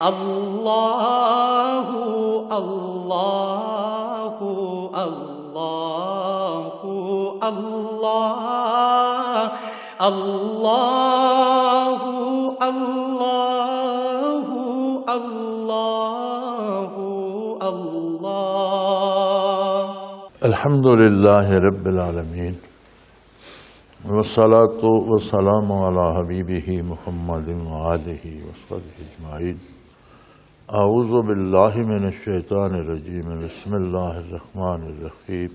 اللہ اللہ اللہ اللہ اللہ اللہ اللہ اللہ الحمد للہ رب العالمین والصلاة والسلام علی حبیبہ محمد وآلہ وصحبہ اجمعین۔ اعوذ باللہ من الشیطان الرجیم، بسم اللہ الرحمن الرحیم۔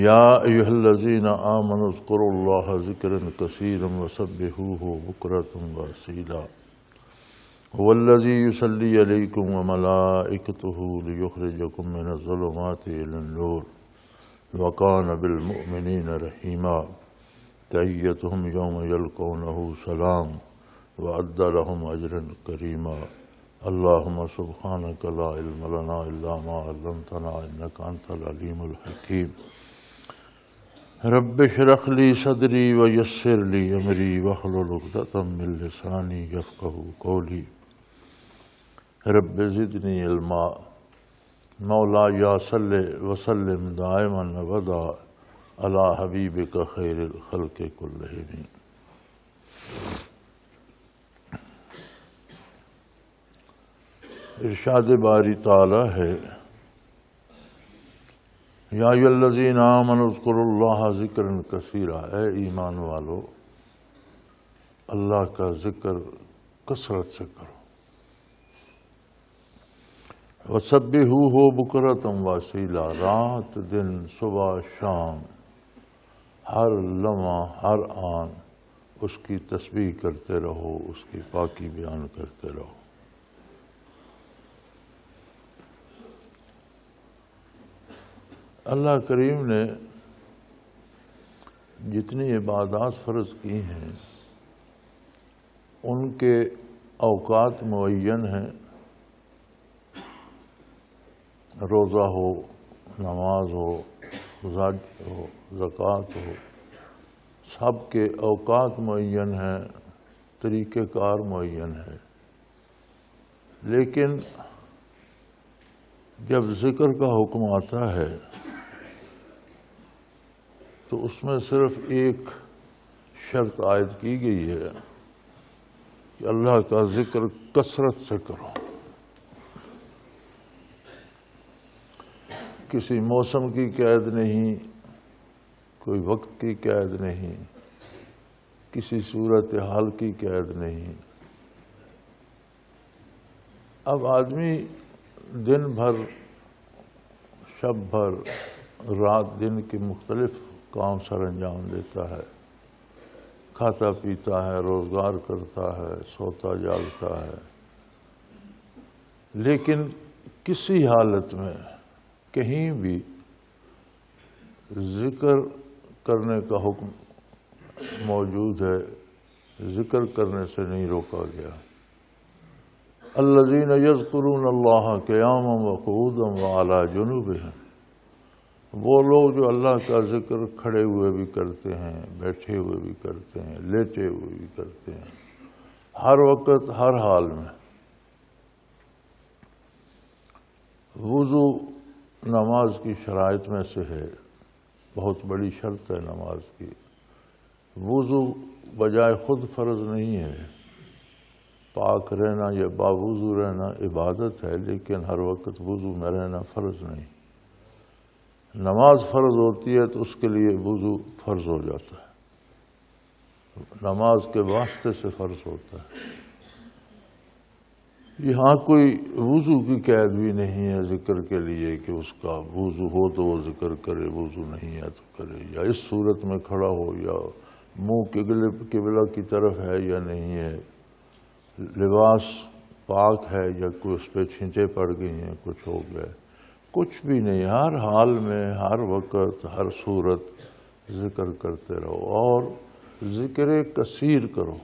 یا ایھا الذین آمنوا اذکروا اللہ ذکرا کثیرا وسبحوہ بکرۃ واصیلا۔ هو الذی یصلی علیکم وملائکتہ لیخرجکم من الظلمات الی النور وکان بالمؤمنین رحیما۔ تحیتہم یوم یلقونہ سلام وأعد لهم اجرا کریما۔ اللہم سبحانک لا علم لنا الا ما علمتنا انک انت العلیم الحکیم۔ رب اشرح لی صدری ویسر لی امری واحلل عقدۃ من لسانی یفقہوا قولی۔ رب زدنی علما۔ مولا یا صلی وسلم دائما ابدا علی حبیبک خیر الخلق کلہم۔ ارشاد باری تعالی ہے، یا ایھا الذین آمنوا اذکروا اللہ ذکرا کثیرا، اے ایمان والو اللہ کا ذکر کثرت سے کرو۔ وسبحوہ بکرۃ واصیلا، رات دن صبح شام ہر لمحہ ہر آن اس کی تسبیح کرتے رہو، اس کی پاکی بیان کرتے رہو۔ اللہ کریم نے جتنی عبادات فرض کی ہیں ان کے اوقات معین ہیں، روزہ ہو، نماز ہو، حج ہو، زکوٰۃ ہو، سب کے اوقات معین ہیں، طریقہ کار معین ہے۔ لیکن جب ذکر کا حکم آتا ہے تو اس میں صرف ایک شرط عائد کی گئی ہے کہ اللہ کا ذکر کثرت سے کرو۔ کسی موسم کی قید نہیں، کوئی وقت کی قید نہیں، کسی صورتحال کی قید نہیں۔ اب آدمی دن بھر، شب بھر، رات دن کے مختلف کام سر انجام دیتا ہے، کھاتا پیتا ہے، روزگار کرتا ہے، سوتا جاگتا ہے، لیکن کسی حالت میں کہیں بھی ذکر کرنے کا حکم موجود ہے، ذکر کرنے سے نہیں روکا گیا۔ الذین یذکرون اللہ قیاما وقعودا وعلی جنوبہم، وہ لوگ جو اللہ کا ذکر کھڑے ہوئے بھی کرتے ہیں، بیٹھے ہوئے بھی کرتے ہیں، لیٹے ہوئے بھی کرتے ہیں، ہر وقت ہر حال میں۔ وضو نماز کی شرائط میں سے ہے، بہت بڑی شرط ہے نماز کی۔ وضو بجائے خود فرض نہیں ہے، پاک رہنا یا باوضو رہنا عبادت ہے، لیکن ہر وقت وضو میں رہنا فرض نہیں۔ نماز فرض ہوتی ہے تو اس کے لیے وضو فرض ہو جاتا ہے، نماز کے واسطے سے فرض ہوتا ہے۔ یہاں کوئی وضو کی قید بھی نہیں ہے ذکر کے لیے کہ اس کا وضو ہو تو وہ ذکر کرے، وضو نہیں ہے تو کرے، یا اس صورت میں کھڑا ہو، یا منہ قبلہ کی طرف ہے یا نہیں ہے، لباس پاک ہے یا کوئی اس پہ چھینٹیں پڑ گئی ہیں، کچھ ہو گیا، کچھ بھی نہیں، ہر حال میں ہر وقت ہر صورت ذکر کرتے رہو، اور ذکر کثیر کرو۔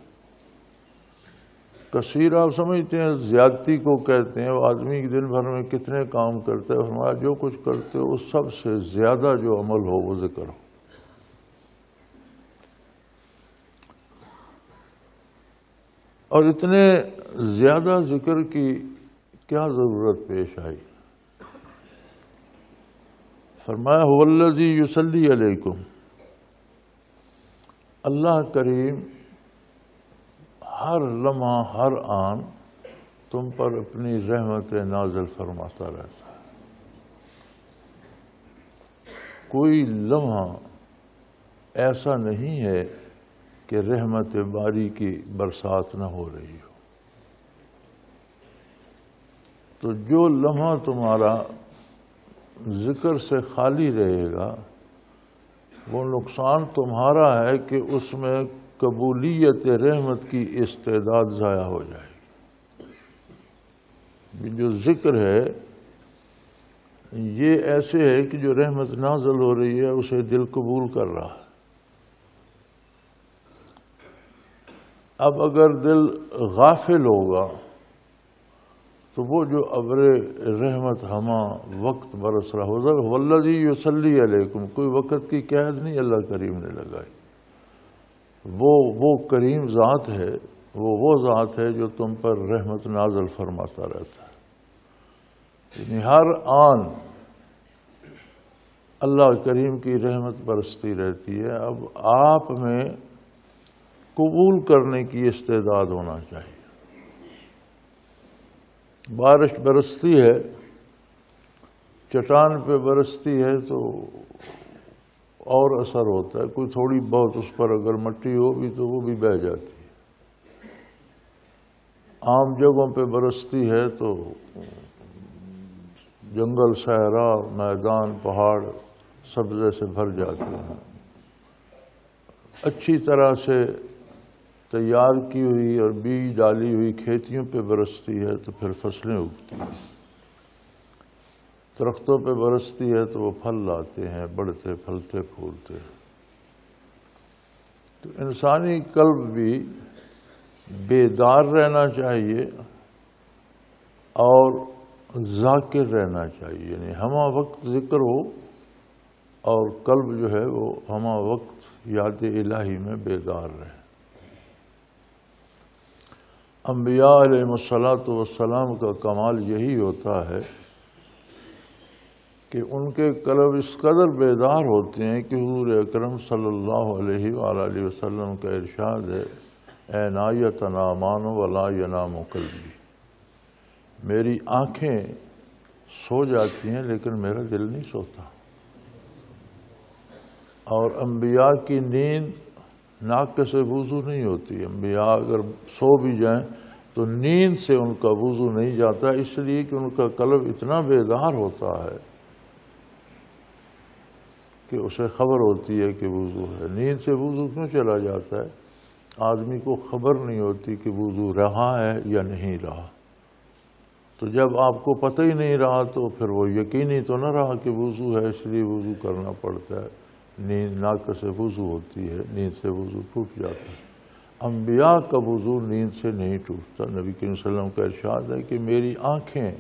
کثیر آپ سمجھتے ہیں زیادتی کو کہتے ہیں، وہ آدمی دن بھر میں کتنے کام کرتے ہیں، فرمایا جو کچھ کرتے ہو اس سب سے زیادہ جو عمل ہو وہ ذکر ہو۔ اور اتنے زیادہ ذکر کی کیا ضرورت پیش آئی؟ فرمایا هو الذی یصلی علیکم، اللہ کریم ہر لمحہ ہر آن تم پر اپنی رحمت نازل فرماتا رہتا ہے۔ کوئی لمحہ ایسا نہیں ہے کہ رحمت باری کی برسات نہ ہو رہی ہو۔ تو جو لمحہ تمہارا ذکر سے خالی رہے گا وہ نقصان تمہارا ہے کہ اس میں قبولیت رحمت کی استعداد ضائع ہو جائے گی۔ جو ذکر ہے یہ ایسے ہے کہ جو رحمت نازل ہو رہی ہے اسے دل قبول کر رہا ہے۔ اب اگر دل غافل ہوگا تو وہ جو ابر رحمت ہما وقت برس رہا ہوگا، والذی یصلی علیکم، کوئی وقت کی قید نہیں اللہ کریم نے لگائی۔ وہ کریم ذات ہے، وہ ذات ہے جو تم پر رحمت نازل فرماتا رہتا ہے۔ یعنی ہر آن اللہ کریم کی رحمت برستی رہتی ہے۔ اب آپ میں قبول کرنے کی استعداد ہونا چاہیے۔ بارش برستی ہے، چٹان پہ برستی ہے تو اور اثر ہوتا ہے، کوئی تھوڑی بہت اس پر اگر مٹی ہو بھی تو وہ بھی بہہ جاتی ہے۔ عام جگہوں پہ برستی ہے تو جنگل، صحرا، میدان، پہاڑ سبزے سے بھر جاتے ہیں۔ اچھی طرح سے تیار کی ہوئی اور بیج ڈالی ہوئی کھیتیوں پہ برستی ہے تو پھر فصلیں اگتی ہیں۔ درختوں پہ برستی ہے تو وہ پھل لاتے ہیں، بڑھتے پھلتے پھولتے۔ تو انسانی قلب بھی بیدار رہنا چاہیے اور ذاکر رہنا چاہیے، یعنی ہمہ وقت ذکر ہو اور قلب جو ہے وہ ہمہ وقت یاد الہی میں بیدار رہے۔ انبیاء علیہ السلام کا کمال یہی ہوتا ہے کہ ان کے قلب اس قدر بیدار ہوتے ہیں کہ حضور اکرم صلی اللہ علیہ وآلہ وسلم کا ارشاد ہے، اے نایت نامان ولا ینام قلبی، میری آنکھیں سو جاتی ہیں لیکن میرا دل نہیں سوتا۔ اور انبیاء کی نیند ناقص وضو نہیں ہوتی۔ انبیاء اگر سو بھی جائیں تو نیند سے ان کا وضو نہیں جاتا، اس لیے کہ ان کا قلب اتنا بیدار ہوتا ہے کہ اسے خبر ہوتی ہے کہ وضو ہے۔ نیند سے وضو کیوں چلا جاتا ہے؟ آدمی کو خبر نہیں ہوتی کہ وضو رہا ہے یا نہیں رہا۔ تو جب آپ کو پتہ ہی نہیں رہا تو پھر وہ یقینی تو نہ رہا کہ وضو ہے، اس لیے وضو کرنا پڑتا ہے۔ نیند ناقص وضو ہوتی ہے، نیند سے وضو ٹوٹ جاتا ہے۔ انبیاء کا وضو نیند سے نہیں ٹوٹتا۔ نبی کریم صلی اللہ علیہ وسلم کا ارشاد ہے کہ میری آنکھیں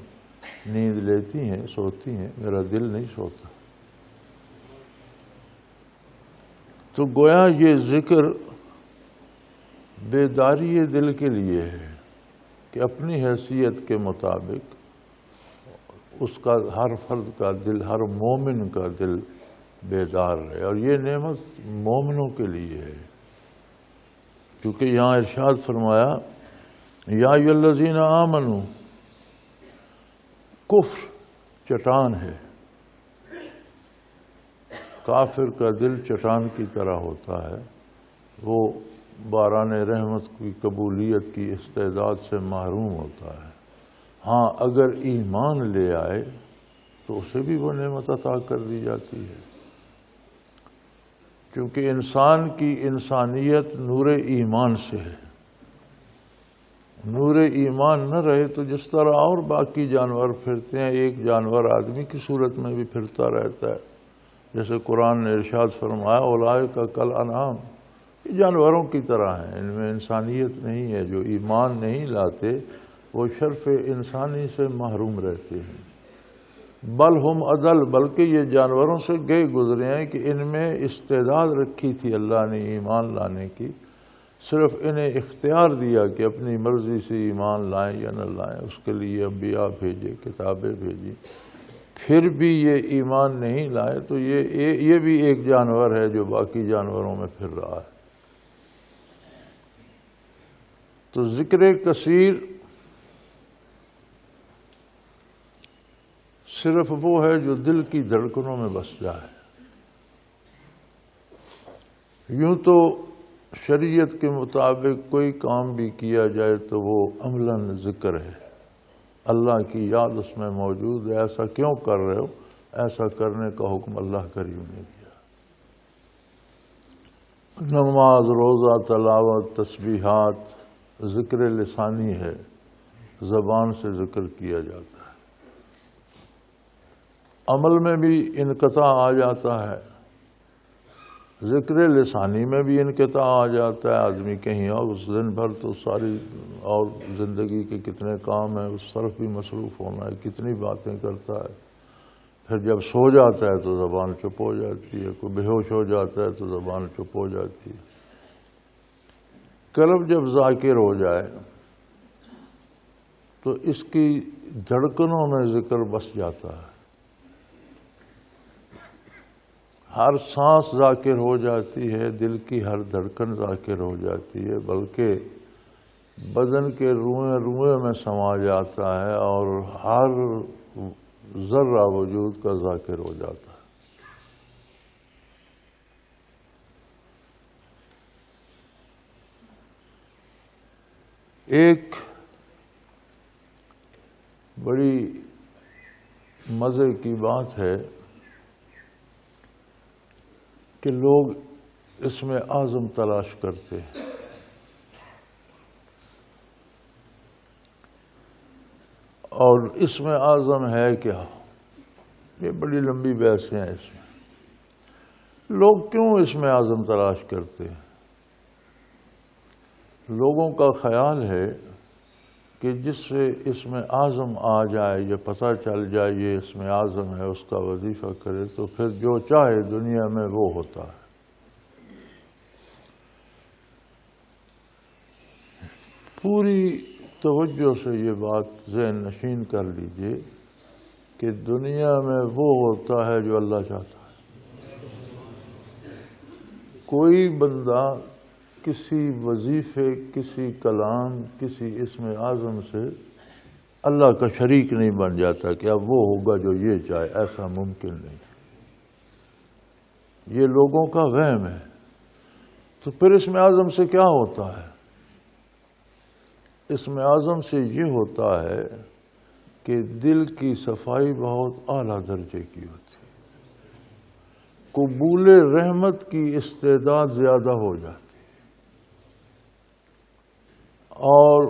نیند لیتی ہیں، سوتی ہیں، میرا دل نہیں سوتا۔ تو گویا یہ ذکر بیداری دل کے لیے ہے کہ اپنی حیثیت کے مطابق اس کا ہر فرد کا دل، ہر مومن کا دل بیدار رہے، اور یہ نعمت مومنوں کے لیے ہے۔ کیونکہ یہاں ارشاد فرمایا یا ایھا الذین آمنوا، کفر چٹان ہے، کافر کا دل چٹان کی طرح ہوتا ہے، وہ باران رحمت کی قبولیت کی استعداد سے محروم ہوتا ہے۔ ہاں اگر ایمان لے آئے تو اسے بھی وہ نعمت عطا کر دی جاتی ہے، کیونکہ انسان کی انسانیت نور ایمان سے ہے۔ نور ایمان نہ رہے تو جس طرح اور باقی جانور پھرتے ہیں، ایک جانور آدمی کی صورت میں بھی پھرتا رہتا ہے، جیسے قرآن نے ارشاد فرمایا اولئک کالانعام، یہ جانوروں کی طرح ہیں، ان میں انسانیت نہیں ہے۔ جو ایمان نہیں لاتے وہ شرف انسانی سے محروم رہتے ہیں۔ بل ہم اضل، بلکہ یہ جانوروں سے گئے گزرے ہیں کہ ان میں استعداد رکھی تھی اللہ نے ایمان لانے کی، صرف انہیں اختیار دیا کہ اپنی مرضی سے ایمان لائیں یا نہ لائیں، اس کے لیے انبیاء بھیجے، کتابیں بھیجی، پھر بھی یہ ایمان نہیں لائے تو یہ بھی ایک جانور ہے جو باقی جانوروں میں پھر رہا ہے۔ تو ذکر کثیر صرف وہ ہے جو دل کی دھڑکنوں میں بس جائے۔ یوں تو شریعت کے مطابق کوئی کام بھی کیا جائے تو وہ عملاً ذکر ہے، اللہ کی یاد اس میں موجود ہے۔ ایسا کیوں کر رہے ہو؟ ایسا کرنے کا حکم اللہ کریم نے دیا۔ نماز، روزہ، تلاوت، تسبیحات ذکر لسانی ہے، زبان سے ذکر کیا جاتا ہے۔ عمل میں بھی انقطاع آ جاتا ہے، ذکر لسانی میں بھی انقطاع آ جاتا ہے۔ آدمی کہیں اور اس دن بھر تو ساری اور زندگی کے کتنے کام ہیں اس طرف بھی مصروف ہونا ہے، کتنی باتیں کرتا ہے، پھر جب سو جاتا ہے تو زبان چپ ہو جاتی ہے، کوئی بے ہوش ہو جاتا ہے تو زبان چپ ہو جاتی ہے۔ قلب جب ذاکر ہو جائے تو اس کی دھڑکنوں میں ذکر بس جاتا ہے، ہر سانس ذاکر ہو جاتی ہے، دل کی ہر دھڑکن ذاکر ہو جاتی ہے، بلکہ بدن کے روئیں روئیں میں سما جاتا ہے اور ہر ذرہ وجود کا ذاکر ہو جاتا ہے۔ ایک بڑی مزے کی بات ہے کہ لوگ اس میں اعظم تلاش کرتے ہیں، اور اس میں اعظم ہے کیا؟ یہ بڑی لمبی بحثیں ہیں اس میں۔ لوگ کیوں اس میں اعظم تلاش کرتے ہیں؟ لوگوں کا خیال ہے کہ جس سے اس میں اعظم آ جائے یا پتہ چل جائے یہ اس میں اعظم ہے، اس کا وظیفہ کرے تو پھر جو چاہے دنیا میں وہ ہوتا ہے۔ پوری توجہ سے یہ بات ذہن نشین کر لیجئے کہ دنیا میں وہ ہوتا ہے جو اللہ چاہتا ہے۔ کوئی بندہ کسی وظیفے، کسی کلام، کسی اسم اعظم سے اللہ کا شریک نہیں بن جاتا کہ اب وہ ہوگا جو یہ چاہے، ایسا ممکن نہیں۔ یہ لوگوں کا وہم ہے۔ تو پھر اسم اعظم سے کیا ہوتا ہے؟ اسم اعظم سے یہ ہوتا ہے کہ دل کی صفائی بہت اعلیٰ درجے کی ہوتی ہے، قبول رحمت کی استعداد زیادہ ہو جاتی ہے، اور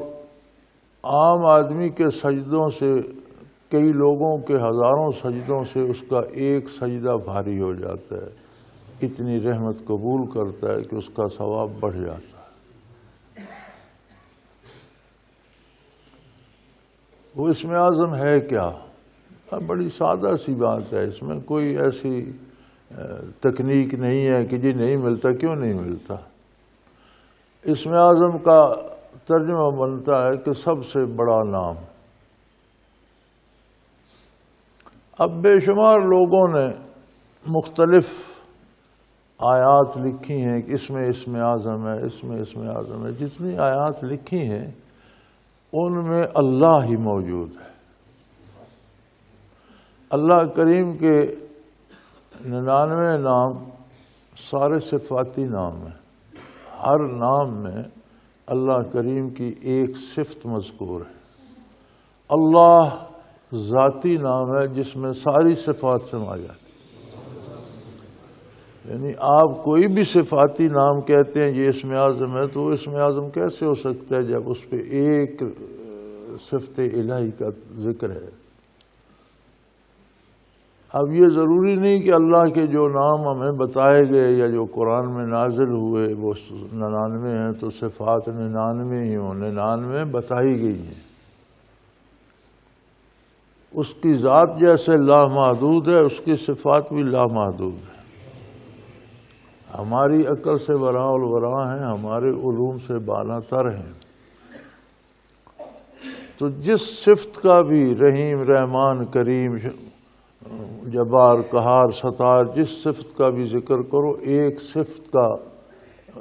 عام آدمی کے سجدوں سے، کئی لوگوں کے ہزاروں سجدوں سے اس کا ایک سجدہ بھاری ہو جاتا ہے، اتنی رحمت قبول کرتا ہے کہ اس کا ثواب بڑھ جاتا ہے۔ وہ اسم اعظم ہے کیا؟ بڑی سادہ سی بات ہے، اس میں کوئی ایسی تکنیک نہیں ہے کہ جی نہیں ملتا۔ کیوں نہیں ملتا؟ اسم اعظم کا ترجمہ بنتا ہے کہ سب سے بڑا نام۔ اب بے شمار لوگوں نے مختلف آیات لکھی ہیں کہ اس میں اسم اعظم ہے، اس میں اسم اعظم ہے۔ جتنی آیات لکھی ہیں ان میں اللہ ہی موجود ہے۔ اللہ کریم کے 99 نام سارے صفاتی نام ہیں، ہر نام میں اللہ کریم کی ایک صفت مذکور ہے۔ اللہ ذاتی نام ہے جس میں ساری صفات سما جاتی، یعنی آپ کوئی بھی صفاتی نام کہتے ہیں یہ اسم اعظم ہے، تو اسم اعظم کیسے ہو سکتا ہے جب اس پہ ایک صفت الہی کا ذکر ہے؟ اب یہ ضروری نہیں کہ اللہ کے جو نام ہمیں بتائے گئے یا جو قرآن میں نازل ہوئے وہ 99 ہیں تو صفات 99 ہی ہوں۔ 99 بتائی گئی ہیں۔ اس کی ذات جیسے لامحدود ہے، اس کی صفات بھی لامحدود ہے۔ ہماری عقل سے وراء الورا ہیں، ہمارے علوم سے بالا تر ہیں۔ تو جس صفت کا بھی رحیم، رحمان، کریم، جبار، قہار، ستار، جس صفت کا بھی ذکر کرو ایک صفت کا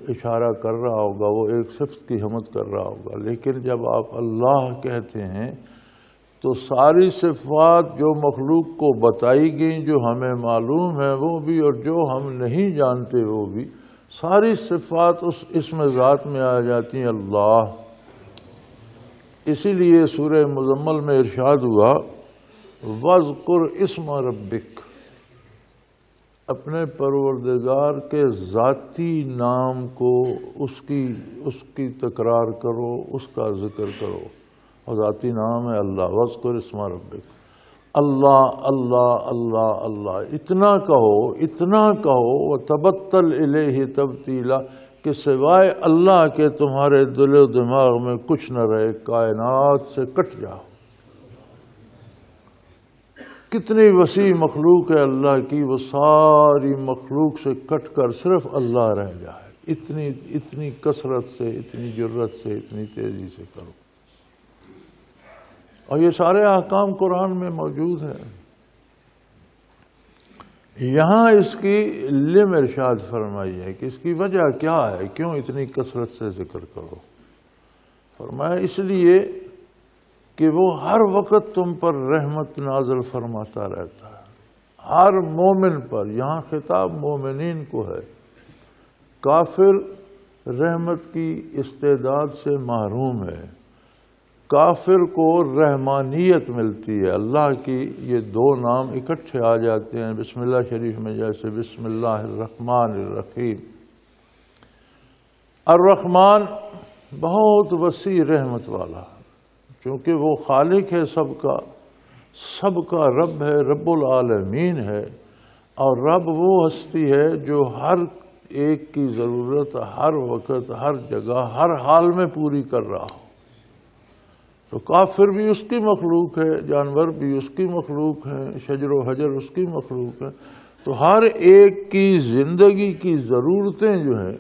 اشارہ کر رہا ہوگا، وہ ایک صفت کی حمد کر رہا ہوگا۔ لیکن جب آپ اللہ کہتے ہیں تو ساری صفات جو مخلوق کو بتائی گئیں، جو ہمیں معلوم ہے وہ بھی، اور جو ہم نہیں جانتے وہ بھی، ساری صفات اس اسم ذات میں آ جاتی ہیں اللہ۔ اسی لیے سورہ مزمل میں ارشاد ہوا وَاذْكُرْ اسْمَ رَبِّكَ، اپنے پروردگار کے ذاتی نام کو اس کی تکرار کرو، اس کا ذکر کرو، اور ذاتی نام ہے اللہ۔ وَاذْكُرْ اسْمَ رَبِّكَ، اللہ اللہ اللہ اللہ، اتنا کہو وَتَبَتَّلْ إِلَيْهِ تَبْتِيلًا، کہ سوائے اللہ کے تمہارے دل و دماغ میں کچھ نہ رہے، کائنات سے کٹ جاؤ۔ کتنی وسیع مخلوق ہے اللہ کی، وہ ساری مخلوق سے کٹ کر صرف اللہ رہ جائے، اتنی کثرت سے، اتنی جرت سے، اتنی تیزی سے کرو۔ اور یہ سارے احکام قرآن میں موجود ہیں۔ یہاں اس کی علم ارشاد فرمائی ہے کہ اس کی وجہ کیا ہے، کیوں اتنی کثرت سے ذکر کرو؟ فرمایا اس لیے کہ وہ ہر وقت تم پر رحمت نازل فرماتا رہتا ہے، ہر مومن پر۔ یہاں خطاب مومنین کو ہے۔ کافر رحمت کی استعداد سے محروم ہے، کافر کو رحمانیت ملتی ہے اللہ کی۔ یہ دو نام اکٹھے آ جاتے ہیں بسم اللہ شریف میں، جیسے بسم اللہ الرحمن الرحیم۔ الرحمن بہت وسیع رحمت والا، چونکہ وہ خالق ہے سب کا رب ہے، رب العالمین ہے۔ اور رب وہ ہستی ہے جو ہر ایک کی ضرورت ہر وقت، ہر جگہ، ہر حال میں پوری کر رہا ہو۔ تو کافر بھی اس کی مخلوق ہے، جانور بھی اس کی مخلوق ہے، شجر و حجر اس کی مخلوق ہے۔ تو ہر ایک کی زندگی کی ضرورتیں جو ہیں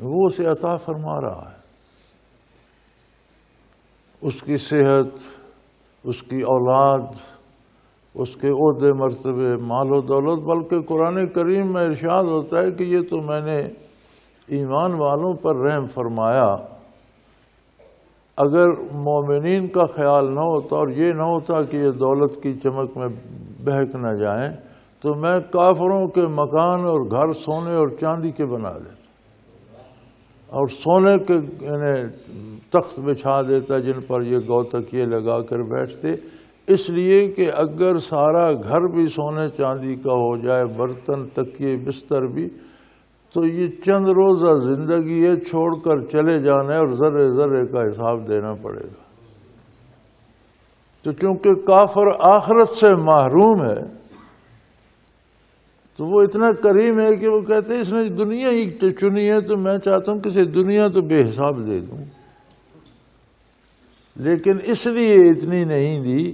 وہ اسے عطا فرما رہا ہے۔ اس کی صحت، اس کی اولاد، اس کے عہدے مرتبے، مال و دولت، بلکہ قرآن کریم میں ارشاد ہوتا ہے کہ یہ تو میں نے ایمان والوں پر رحم فرمایا۔ اگر مومنین کا خیال نہ ہوتا اور یہ نہ ہوتا کہ یہ دولت کی چمک میں بہک نہ جائیں، تو میں کافروں کے مکان اور گھر سونے اور چاندی کے بنا دیتا، اور سونے کے تخت بچھا دیتا جن پر یہ گو تکیے لگا کر بیٹھتے، اس لیے کہ اگر سارا گھر بھی سونے چاندی کا ہو جائے، برتن، تکیے، بستر بھی، تو یہ چند روزہ زندگی ہے، چھوڑ کر چلے جانا ہے اور ذرے ذرے کا حساب دینا پڑے گا۔ تو چونکہ کافر آخرت سے محروم ہے، تو وہ اتنا کریم ہے کہ وہ کہتے ہیں اس نے دنیا ہی چنی ہے، تو میں چاہتا ہوں کسی دنیا تو بے حساب دے دوں، لیکن اس لیے اتنی نہیں دی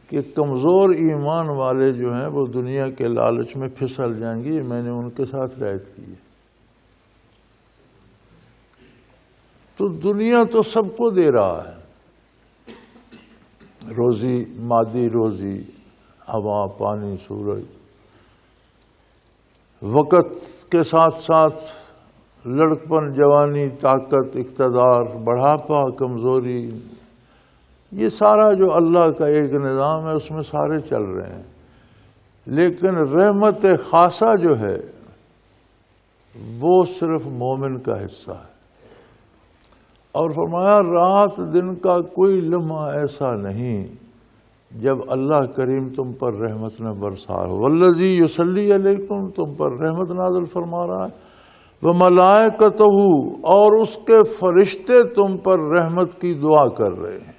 کہ کمزور ایمان والے جو ہیں وہ دنیا کے لالچ میں پھسل جائیں گے۔ میں نے ان کے ساتھ رعایت کی ہے۔ تو دنیا تو سب کو دے رہا ہے، روزی، مادی روزی، ہوا، پانی، سورج، وقت کے ساتھ ساتھ لڑکپن، جوانی، طاقت، اقتدار، بڑھاپا، کمزوری، یہ سارا جو اللہ کا ایک نظام ہے اس میں سارے چل رہے ہیں۔ لیکن رحمت خاصہ جو ہے وہ صرف مومن کا حصہ ہے۔ اور فرمایا رات دن کا کوئی لمحہ ایسا نہیں جب اللہ کریم تم پر رحمت نہ برسا ہو۔ والذی یصلی علیکم، تم پر رحمت نازل فرما رہا ہے، وملائکتہ، اور اس کے فرشتے تم پر رحمت کی دعا کر رہے ہیں۔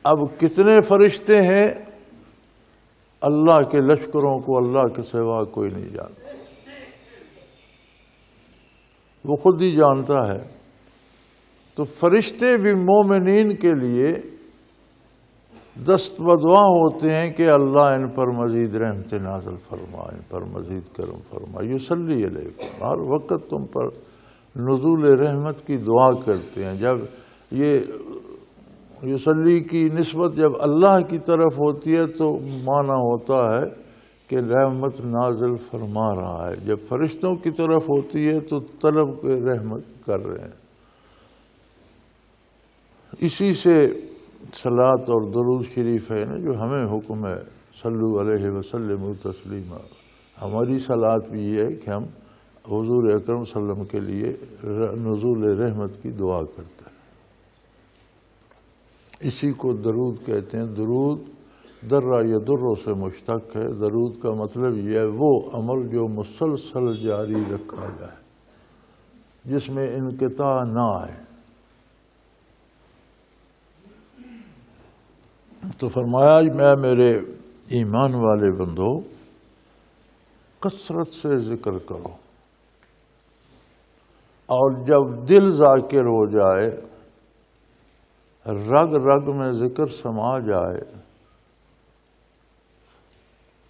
اب کتنے فرشتے ہیں اللہ کے لشکروں کو اللہ کے سوا کوئی نہیں جانتا، وہ خود ہی جانتا ہے۔ تو فرشتے بھی مومنین کے لیے دست بدعا ہوتے ہیں کہ اللہ ان پر مزید رحمت نازل فرما، ان پر مزید کرم فرما، یصلی علیکم، ہر وقت تم پر نزول رحمت کی دعا کرتے ہیں۔ جب یہ یصلی کی نسبت جب اللہ کی طرف ہوتی ہے تو معنی ہوتا ہے کہ رحمت نازل فرما رہا ہے، جب فرشتوں کی طرف ہوتی ہے تو طلب کے رحمت کر رہے ہیں۔ اسی سے صلاۃ اور درود شریف ہے نا جو ہمیں حکم ہے، صلو علیہ وسلم تسلیما۔ ہماری صلاۃ بھی یہ ہے کہ ہم حضور اکرم صلی اللہ علیہ وسلم کے لیے نزول رحمت کی دعا کرتے ہیں، اسی کو درود کہتے ہیں۔ درود درہ یدر سے مشتق ہے۔ درود کا مطلب یہ ہے وہ عمل جو مسلسل جاری رکھا جائے، جس میں انقطاع نہ آئے۔ تو فرمایا میں میرے ایمان والے بندو کثرت سے ذکر کرو، اور جب دل ذاکر ہو جائے، رگ رگ میں ذکر سما جائے،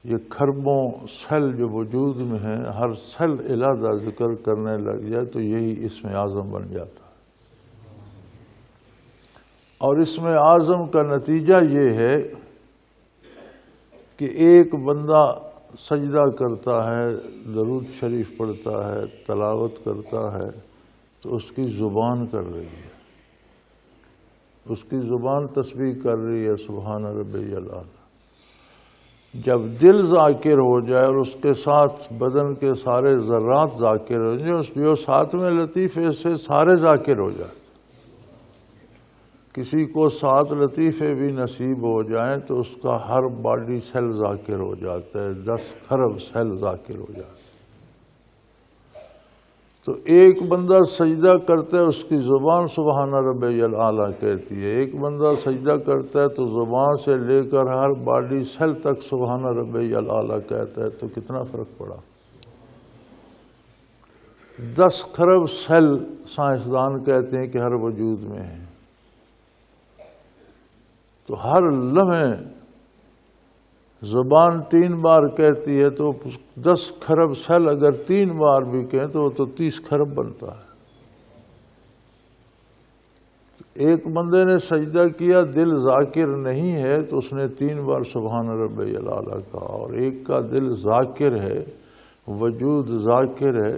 یہ کھربوں سیل جو وجود میں ہیں ہر سیل علیحدہ ذکر کرنے لگ جائے تو یہی اسم اعظم بن جاتا ہے۔ اور اسم اعظم کا نتیجہ یہ ہے کہ ایک بندہ سجدہ کرتا ہے، درود شریف پڑھتا ہے، تلاوت کرتا ہے، تو اس کی زبان کر رہی ہے، اس کی زبان تسبیح کر رہی ہے سبحان ربی الاعلی۔ جب دل ذاکر ہو جائے اور اس کے ساتھ بدن کے سارے ذرات ذاکر ہو جائیں، جو ساتھ میں لطیفے سے سارے ذاکر ہو جائیں، کسی کو 7 لطیفے بھی نصیب ہو جائیں تو اس کا ہر باڈی سیل ذاکر ہو جاتا ہے، 10 خرب سیل ذاکر ہو جاتا ہے۔ تو ایک بندہ سجدہ کرتا ہے، اس کی زبان سبحان ربی الاعلی کہتی ہے، ایک بندہ سجدہ کرتا ہے تو زبان سے لے کر ہر باڈی سیل تک سبحان ربی الاعلی کہتا ہے، تو کتنا فرق پڑا۔ 10 خرب سیل سائنسدان کہتے ہیں کہ ہر وجود میں ہیں، تو ہر لمحے زبان 3 بار کہتی ہے تو 10 خرب سیل اگر 3 بار بھی کہیں تو وہ تو 30 خرب بنتا ہے۔ ایک بندے نے سجدہ کیا، دل ذاکر نہیں ہے تو اس نے 3 بار سبحان ربی الاعلی کہا، اور ایک کا دل ذاکر ہے، وجود ذاکر ہے،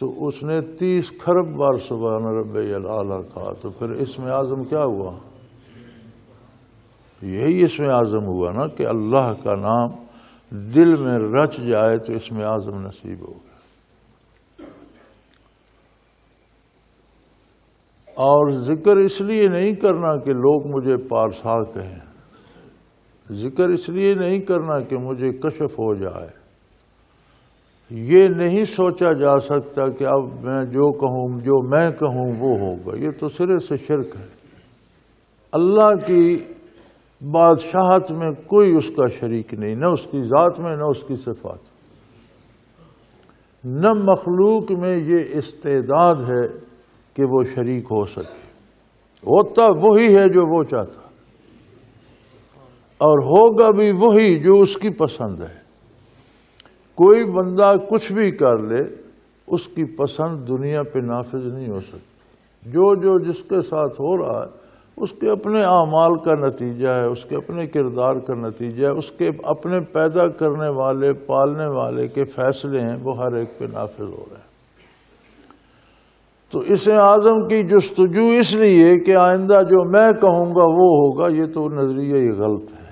تو اس نے 30 خرب بار سبحان ربی الاعلی کہا۔ تو پھر اسم اعظم کیا ہوا؟ یہی اسم اعظم ہوا نا کہ اللہ کا نام دل میں رچ جائے تو اسم اعظم نصیب ہو گیا۔ اور ذکر اس لیے نہیں کرنا کہ لوگ مجھے پارسا کہیں، ذکر اس لیے نہیں کرنا کہ مجھے کشف ہو جائے، یہ نہیں سوچا جا سکتا کہ اب میں جو کہوں، جو میں کہوں وہ ہوگا، یہ تو سرے سے شرک ہے۔ اللہ کی بادشاہت میں کوئی اس کا شریک نہیں، نہ اس کی ذات میں نہ اس کی صفات، نہ مخلوق میں یہ استعداد ہے کہ وہ شریک ہو سکے۔ ہوتا وہی ہے جو وہ چاہتا، اور ہوگا بھی وہی جو اس کی پسند ہے۔ کوئی بندہ کچھ بھی کر لے، اس کی پسند دنیا پہ نافذ نہیں ہو سکتی۔ جو جس کے ساتھ ہو رہا ہے اس کے اپنے اعمال کا نتیجہ ہے، اس کے اپنے کردار کا نتیجہ ہے، اس کے اپنے پیدا کرنے والے پالنے والے کے فیصلے ہیں، وہ ہر ایک پہ نافذ ہو رہے ہیں۔ تو اسم اعظم کی جستجو اس لیے کہ آئندہ جو میں کہوں گا وہ ہوگا، یہ تو نظریہ ہی غلط ہے۔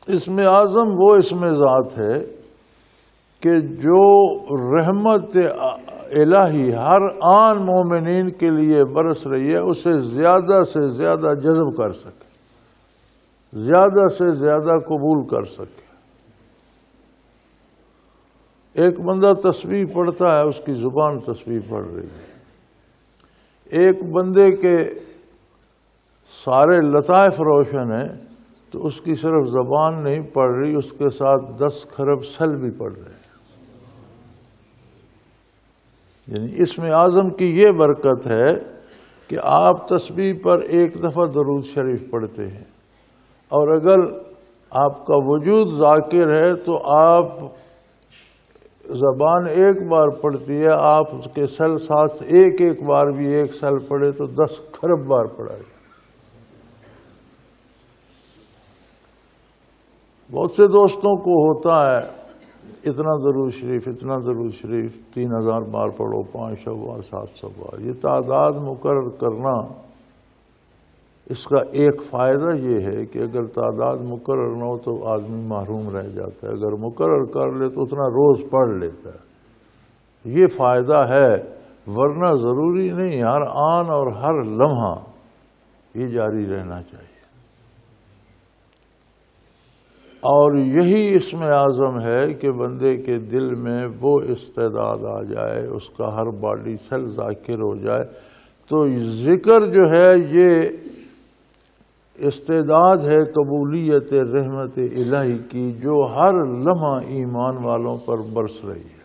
اسم اعظم وہ اسم ذات ہے کہ جو رحمت الہی ہر آن مومنین کے لیے برس رہی ہے، اسے زیادہ سے زیادہ جذب کر سکے، زیادہ سے زیادہ قبول کر سکے۔ ایک بندہ تسبیح پڑھتا ہے، اس کی زبان تسبیح پڑھ رہی ہے۔ ایک بندے کے سارے لطائف روشن ہیں تو اس کی صرف زبان نہیں پڑھ رہی، اس کے ساتھ 10 خرب سیل بھی پڑھ رہے ہیں۔ یعنی اسم اعظم کی یہ برکت ہے کہ آپ تسبیح پر ایک دفعہ درود شریف پڑھتے ہیں، اور اگر آپ کا وجود ذاکر ہے تو آپ زبان ایک بار پڑھتی ہے، آپ اس کے سل ساتھ ایک بار بھی ایک سل پڑھے تو 10 کھرب بار پڑھا ہے۔ بہت سے دوستوں کو ہوتا ہے اتنا درود شریف 3000 بار پڑھو، 500 بار، 700 بار۔ یہ تعداد مقرر کرنا، اس کا ایک فائدہ یہ ہے کہ اگر تعداد مقرر نہ ہو تو آدمی محروم رہ جاتا ہے، اگر مقرر کر لے تو اتنا روز پڑھ لیتا ہے، یہ فائدہ ہے۔ ورنہ ضروری نہیں ہر آن اور ہر لمحہ یہ جاری رہنا چاہیے۔ اور یہی اسم اعظم ہے کہ بندے کے دل میں وہ استعداد آ جائے، اس کا ہر باڈی سیل ذاکر ہو جائے، تو ذکر جو ہے یہ استعداد ہے قبولیت رحمت الہی کی، جو ہر لمحہ ایمان والوں پر برس رہی ہے۔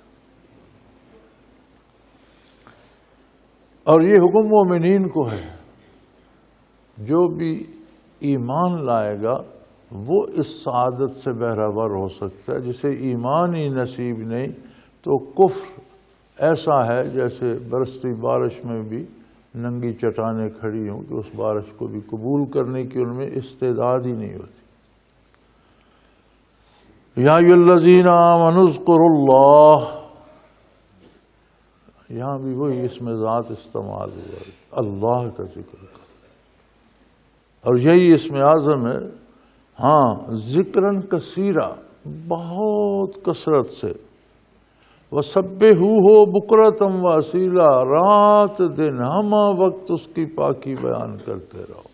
اور یہ حکم مومنین کو ہے، جو بھی ایمان لائے گا وہ اس سعادت سے بہرہور ہو سکتا ہے۔ جسے ایمان ہی نصیب نہیں تو کفر ایسا ہے جیسے برستی بارش میں بھی ننگی چٹانیں کھڑی ہوں کہ اس بارش کو بھی قبول کرنے کی ان میں استعداد ہی نہیں ہوتی۔ یا ایھا الذین آمنوا اذکروا اللہ، یہاں بھی وہی اسم ذات استعمال ہوا ہے، اللہ کا ذکر کر، اور یہی اسم اعظم ہے۔ ہاں، ذکرن کثیرا، بہت کثرت سے، وسبحوہ بکرۃ واصیلا، رات دن ہمہ وقت اس کی پاکی بیان کرتے رہو۔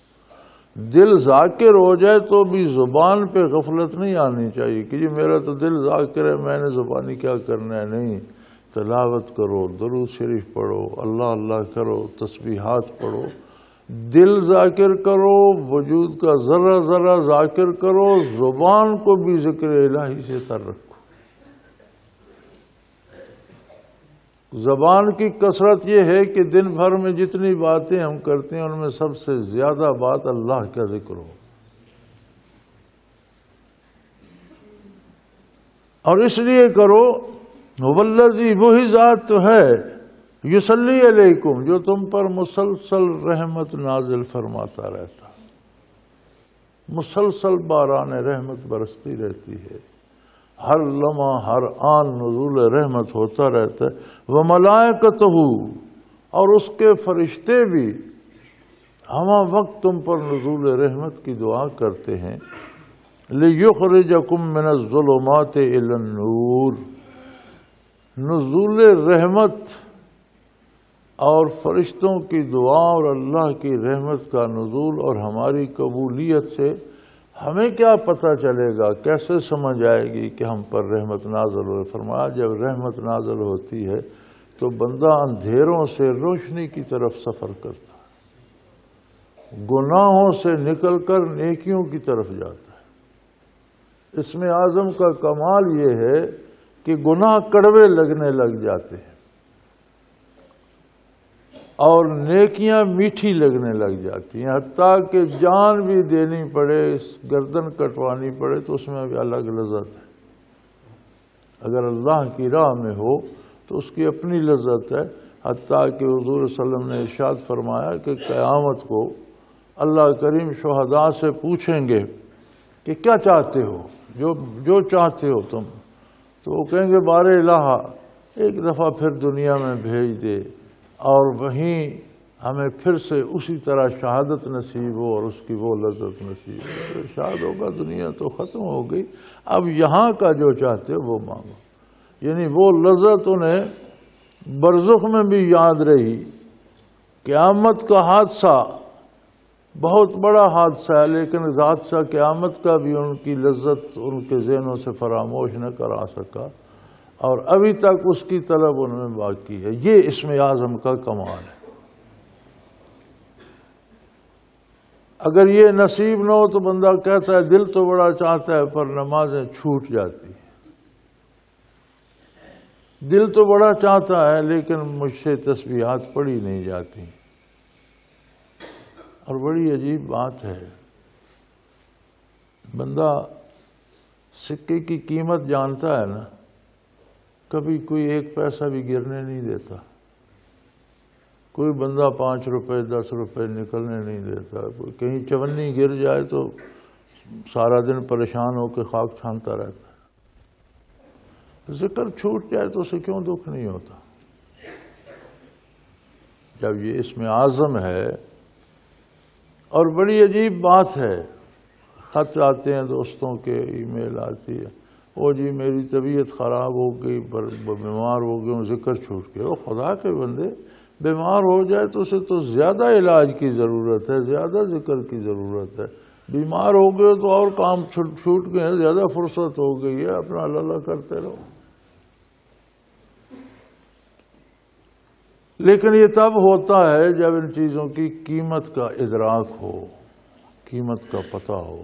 دل ذاکر ہو جائے تو بھی زبان پہ غفلت نہیں آنی چاہیے کہ جی میرا تو دل ذاکر ہے، میں نے زبانی کیا کرنا ہے۔ نہیں، تلاوت کرو، درود شریف پڑھو، اللہ اللہ کرو، تسبیحات پڑھو، دل ذاکر کرو، وجود کا ذرہ ذرہ ذاکر کرو، زبان کو بھی ذکر الہی سے تر رکھو۔ زبان کی کثرت یہ ہے کہ دن بھر میں جتنی باتیں ہم کرتے ہیں ان میں سب سے زیادہ بات اللہ کا ذکر ہو، اور اس لیے کرو والذی، وہی ذات تو ہے یصلی علیکم، جو تم پر مسلسل رحمت نازل فرماتا رہتا، مسلسل باران رحمت برستی رہتی ہے، ہر لمحہ ہر آن نزول رحمت ہوتا رہتا ہے۔ وملائکتہ، اور اس کے فرشتے بھی ہمہ وقت تم پر نزول رحمت کی دعا کرتے ہیں۔ لیخرجکم من الظلمات الی النور، نزول رحمت اور فرشتوں کی دعا اور اللہ کی رحمت کا نزول اور ہماری قبولیت سے ہمیں کیا پتہ چلے گا، کیسے سمجھ آئے گی کہ ہم پر رحمت نازل ہوئے؟ فرمایا جب رحمت نازل ہوتی ہے تو بندہ اندھیروں سے روشنی کی طرف سفر کرتا ہے، گناہوں سے نکل کر نیکیوں کی طرف جاتا ہے۔ اسم اعظم کا کمال یہ ہے کہ گناہ کڑوے لگنے لگ جاتے ہیں اور نیکیاں میٹھی لگنے لگ جاتی ہیں، حتیٰ کہ جان بھی دینی پڑے، گردن کٹوانی پڑے تو اس میں بھی الگ لذت ہے۔ اگر اللہ کی راہ میں ہو تو اس کی اپنی لذت ہے، حتیٰ کہ حضور صلی اللہ علیہ وسلم نے ارشاد فرمایا کہ قیامت کو اللہ کریم شہداء سے پوچھیں گے کہ کیا چاہتے ہو، جو چاہتے ہو تم، تو وہ کہیں گے بار الہ، ایک دفعہ پھر دنیا میں بھیج دے اور وہیں ہمیں پھر سے اسی طرح شہادت نصیب ہو اور اس کی وہ لذت نصیب ہو۔ ارشاد ہوگا دنیا تو ختم ہو گئی، اب یہاں کا جو چاہتے ہو وہ مانگو۔ یعنی وہ لذت انہیں برزخ میں بھی یاد رہی۔ قیامت کا حادثہ بہت بڑا حادثہ ہے، لیکن ذات سا قیامت کا بھی ان کی لذت ان کے ذہنوں سے فراموش نہ کرا سکا، اور ابھی تک اس کی طلب ان میں باقی ہے۔ یہ اسم اعظم کا کمال ہے۔ اگر یہ نصیب نہ ہو تو بندہ کہتا ہے دل تو بڑا چاہتا ہے پر نمازیں چھوٹ جاتی، دل تو بڑا چاہتا ہے لیکن مجھ سے تسبیحات پڑھی نہیں جاتی۔ اور بڑی عجیب بات ہے، بندہ سکے کی قیمت جانتا ہے نا، کبھی کوئی 1 پیسہ بھی گرنے نہیں دیتا، کوئی بندہ 5 روپے 10 روپے نکلنے نہیں دیتا، کوئی کہیں چونی گر جائے تو سارا دن پریشان ہو کے خاک چھانتا رہتا ہے۔ ذکر چھوٹ جائے تو اسے کیوں دکھ نہیں ہوتا؟ جب یہ اس میں اعظم ہے۔ اور بڑی عجیب بات ہے، خط آتے ہیں دوستوں کے، ای میل آتی ہے، وہ جی میری طبیعت خراب ہو گئی، بیمار ہو گئے، ذکر چھوٹ گیا۔ وہ خدا کے بندے، بیمار ہو جائے تو اسے تو زیادہ علاج کی ضرورت ہے، زیادہ ذکر کی ضرورت ہے۔ بیمار ہو گئے تو اور کام چھوٹ گئے، زیادہ فرصت ہو گئی ہے، اپنا اللہ کرتے رہو۔ لیکن یہ تب ہوتا ہے جب ان چیزوں کی قیمت کا ادراک ہو، قیمت کا پتہ ہو۔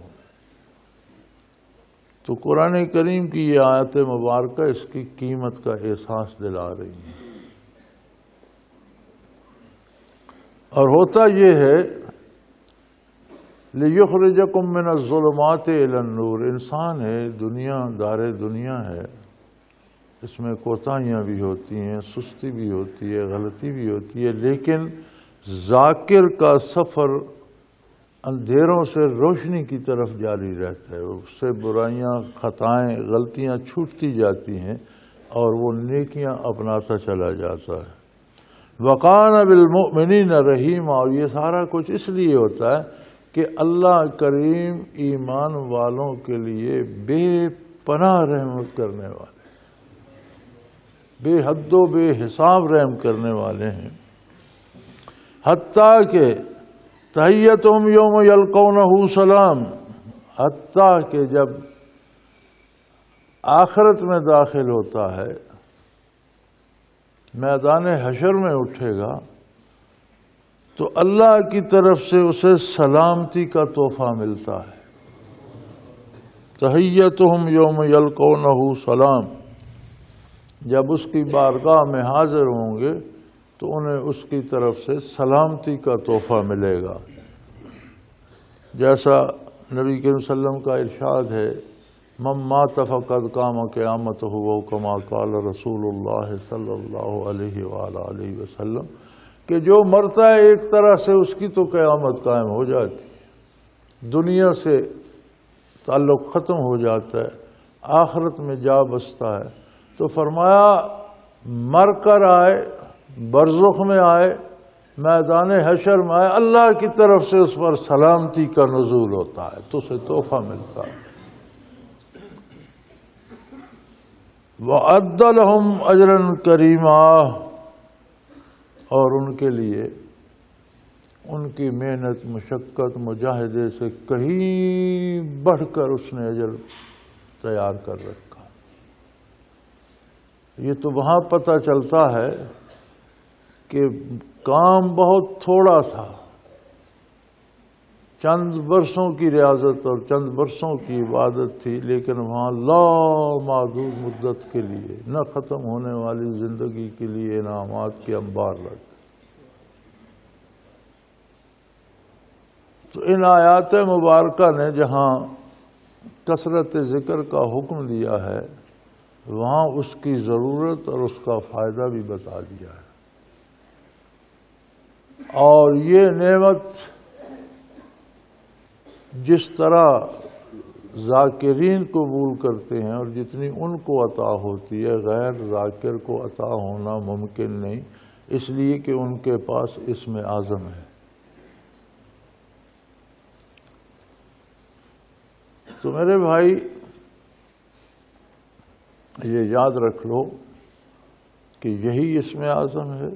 تو قرآن کریم کی یہ آیت مبارکہ اس کی قیمت کا احساس دلا رہی ہے۔ اور ہوتا یہ ہے لِيُخْرِجَكُم مِّنَ الظُّلُمَاتِ إِلَى النُّورِ، انسان ہے، دنیا دار دنیا ہے، اس میں کوتاہیاں بھی ہوتی ہیں، سستی بھی ہوتی ہے، غلطی بھی ہوتی ہے، لیکن ذاکر کا سفر اندھیروں سے روشنی کی طرف جاری رہتا ہے، اس سے برائیاں، خطائیں، غلطیاں چھوٹتی جاتی ہیں اور وہ نیکیاں اپناتا چلا جاتا ہے۔ وَقَانَ بِالْمُؤْمِنِينَ رَحِيمًا، اور یہ سارا کچھ اس لیے ہوتا ہے کہ اللہ کریم ایمان والوں کے لیے بے پناہ رحمت کرنے والے، بے حد و بے حساب رحم کرنے والے ہیں۔ حتیٰ کہ تحیتہم یوم یلقونہ سلام، حتیٰ کہ جب آخرت میں داخل ہوتا ہے، میدان حشر میں اٹھے گا، تو اللہ کی طرف سے اسے سلامتی کا تحفہ ملتا ہے۔ تحیتہم یوم یلقونہ سلام، جب اس کی بارگاہ میں حاضر ہوں گے تو انہیں اس کی طرف سے سلامتی کا تحفہ ملے گا۔ جیسا نبی کریم صلی اللہ علیہ وسلم کا ارشاد ہے، من مات فقد قام قیامتہ، کما قال رسول اللہ صلی اللہ علیہ وآلہ وسلم، کہ جو مرتا ہے ایک طرح سے اس کی تو قیامت قائم ہو جاتی ہے، دنیا سے تعلق ختم ہو جاتا ہے، آخرت میں جا بستا ہے۔ تو فرمایا مر کر آئے، برزخ میں آئے، میدان حشر میں آئے، اللہ کی طرف سے اس پر سلامتی کا نزول ہوتا ہے تو اسے تحفہ ملتا ہے۔ وَأَعَدَّ لَهُمْ أَجْرًا كَرِيمًا، اور ان کے لیے ان کی محنت، مشقت، مجاہدے سے کہیں بڑھ کر اس نے اجر تیار کر رکھا۔ یہ تو وہاں پتہ چلتا ہے کہ کام بہت تھوڑا تھا، چند برسوں کی ریاضت اور چند برسوں کی عبادت تھی، لیکن وہاں لامحدود مدت کے لیے، نہ ختم ہونے والی زندگی کے لیے انعامات کے انبار لگ گئے۔ تو ان آیات مبارکہ نے جہاں کثرت ذکر کا حکم دیا ہے، وہاں اس کی ضرورت اور اس کا فائدہ بھی بتا دیا ہے۔ اور یہ نعمت جس طرح ذاکرین قبول کرتے ہیں اور جتنی ان کو عطا ہوتی ہے، غیر ذاکر کو عطا ہونا ممکن نہیں، اس لیے کہ ان کے پاس اسم اعظم ہے۔ تو میرے بھائی یہ یاد رکھ لو کہ یہی اسم اعظم ہے،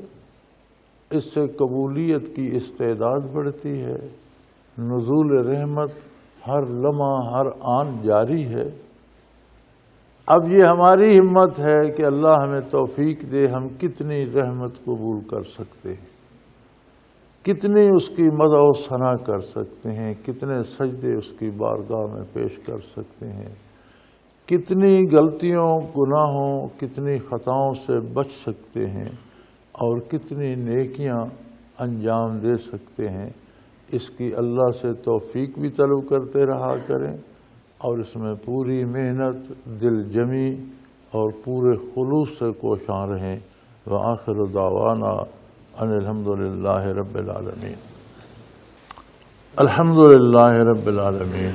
اس سے قبولیت کی استعداد بڑھتی ہے، نزول رحمت ہر لمحہ ہر آن جاری ہے۔ اب یہ ہماری ہمت ہے کہ اللہ ہمیں توفیق دے، ہم کتنی رحمت قبول کر سکتے ہیں، کتنی اس کی مدح و ثنا کر سکتے ہیں، کتنے سجدے اس کی بارگاہ میں پیش کر سکتے ہیں، کتنی غلطیوں، گناہوں، کتنی خطاؤں سے بچ سکتے ہیں، اور کتنی نیکیاں انجام دے سکتے ہیں۔ اس کی اللہ سے توفیق بھی طلب کرتے رہا کریں اور اس میں پوری محنت دل جمی اور پورے خلوص سے کوشاں رہیں۔ وآخر دعوانا ان الحمدللہ رب العالمین۔ الحمدللہ رب العالمین،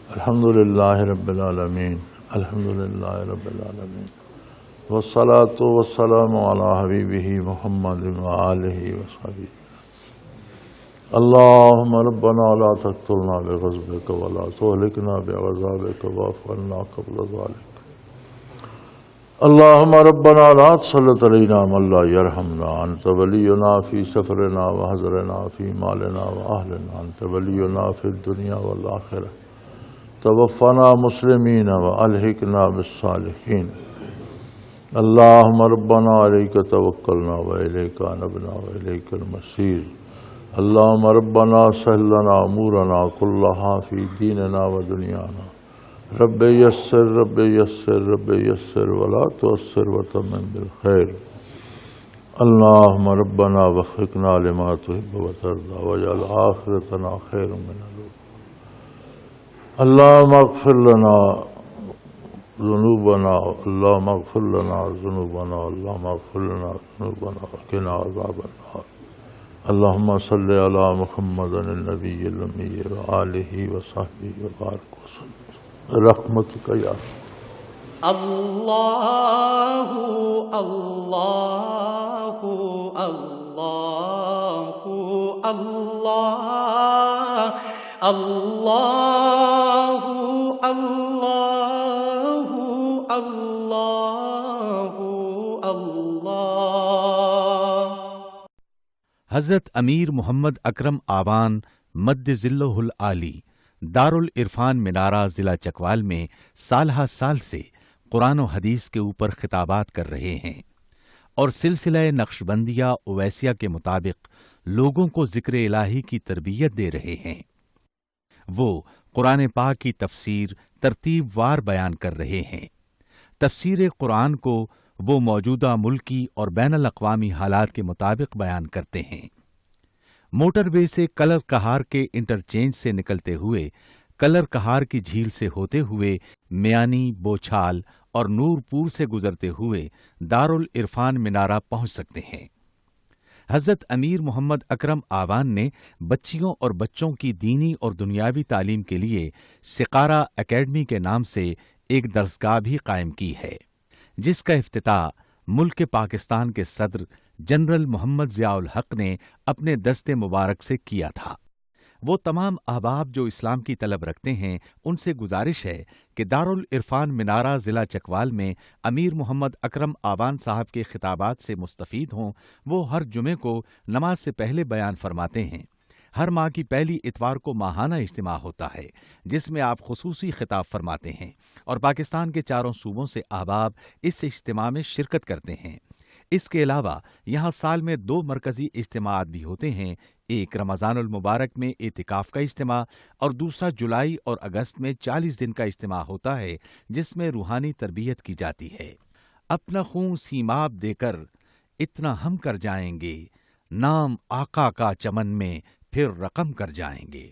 الحمدللہ رب العالمین، الحمدللہ رب العالمین، والصلاة والسلام علی حبیبہ محمد وآلہ وصحبہ۔ اللہم ربنا لا تقتلنا بغضبک ولا تہلکنا بعذابک واعف عنا قبل ذلک۔ اللہم ربنا لا تسلط علینا من لا یرحمنا، انت ولینا فی سفرنا وحضرنا فی مالنا واہلنا، انت ولینا فی الدنیا والآخرہ، توفنا مسلمین والحقنا بالصالحین۔ اللہم ربنا علیک توکلنا والیک انبنا والیک المصیر۔ اللہم ربنا سہل لنا امورنا کلہا فی دیننا و دنیانا، رب یسر رب یسر رب یسر ولا تعسر وتمم بالخیر۔ اللہم ربنا وفقنا لما تحب وترضى واجعل آخرتنا خیر من الأولى۔ اللہم اغفر لنا ذنوبنا، اللہم اغفر لنا ذنوبنا، اللہم اغفر لنا ذنوبنا وقنا عذاب النار۔ اللہم صلی علی محمد النبی الامی وآلہ وصحبہ وبارک وسلم رحمتک یا اللہ اللہ اللہ اللہ اللہ اللہ اللہ اللہ۔ حضرت امیر محمد اکرم آوان مد ظلہ العالی دارالعرفان منارہ ضلع چکوال میں سالہ سال سے قرآن و حدیث کے اوپر خطابات کر رہے ہیں اور سلسلہ نقشبندیہ اویسیہ کے مطابق لوگوں کو ذکر الہی کی تربیت دے رہے ہیں۔ وہ قرآن پاک کی تفسیر ترتیب وار بیان کر رہے ہیں۔ تفسیر قرآن کو وہ موجودہ ملکی اور بین الاقوامی حالات کے مطابق بیان کرتے ہیں۔ موٹر وے سے کلر کہار کے انٹرچینج سے نکلتے ہوئے کلر کہار کی جھیل سے ہوتے ہوئے میانی، بوچھال اور نورپور سے گزرتے ہوئے دارالعرفان منارہ پہنچ سکتے ہیں۔ حضرت امیر محمد اکرم آوان نے بچیوں اور بچوں کی دینی اور دنیاوی تعلیم کے لیے سقارہ اکیڈمی کے نام سے ایک درسگاہ بھی قائم کی ہے، جس کا افتتاح ملک پاکستان کے صدر جنرل محمد ضیاء الحق نے اپنے دست مبارک سے کیا تھا۔ وہ تمام احباب جو اسلام کی طلب رکھتے ہیں ان سے گزارش ہے کہ دارالعرفان منارہ ضلع چکوال میں امیر محمد اکرم آوان صاحب کے خطابات سے مستفید ہوں۔ وہ ہر جمعے کو نماز سے پہلے بیان فرماتے ہیں۔ ہر ماہ کی پہلی اتوار کو ماہانہ اجتماع ہوتا ہے جس میں آپ خصوصی خطاب فرماتے ہیں اور پاکستان کے چاروں صوبوں سے احباب اس اجتماع میں شرکت کرتے ہیں۔ اس کے علاوہ یہاں سال میں 2 مرکزی اجتماعات بھی ہوتے ہیں، ایک رمضان المبارک میں اعتکاف کا اجتماع اور دوسرا جولائی اور اگست میں 40 دن کا اجتماع ہوتا ہے جس میں روحانی تربیت کی جاتی ہے۔ اپنا خون سیماب دے کر اتنا ہم کر جائیں گے، نام آقا کا چمن میں پھر رقم کر جائیں گے۔